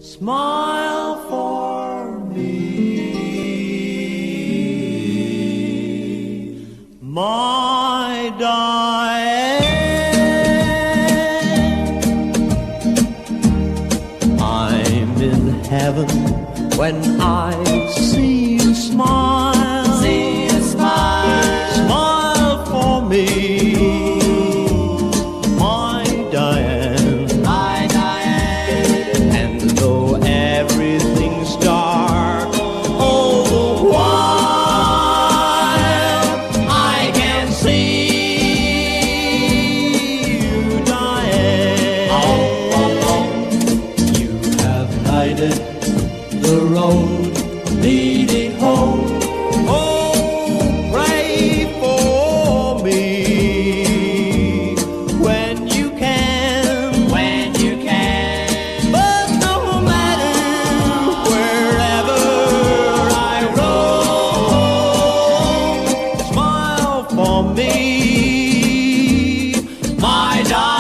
Smile for me, my Diane. I'm in heaven when I see you smile. See you smile. Smile for me, my Diane. My Diane. And though everything's dark all the while, I can see you, Diane. You have lighted the road leading home. Oh, pray for me when you can. When you can. But no matter wherever I roam, smile for me, my Diane.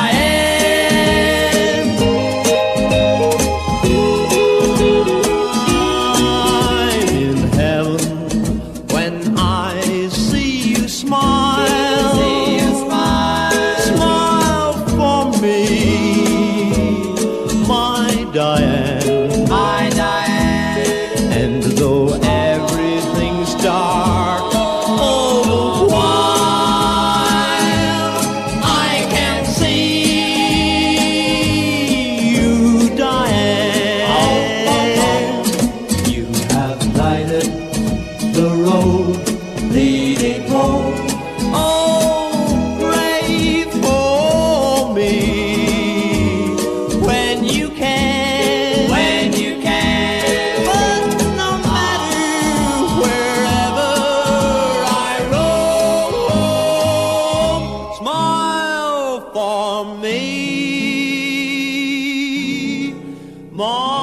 I'm in heaven when I see you smile. See you smile. Smile for me, my Diane. My Diane. And though everything's dark all the while, I can see you, Diane. You have lighted the road leading home. Oh, pray for me when you can. When you can. But no matter wherever I roam, smile for me, my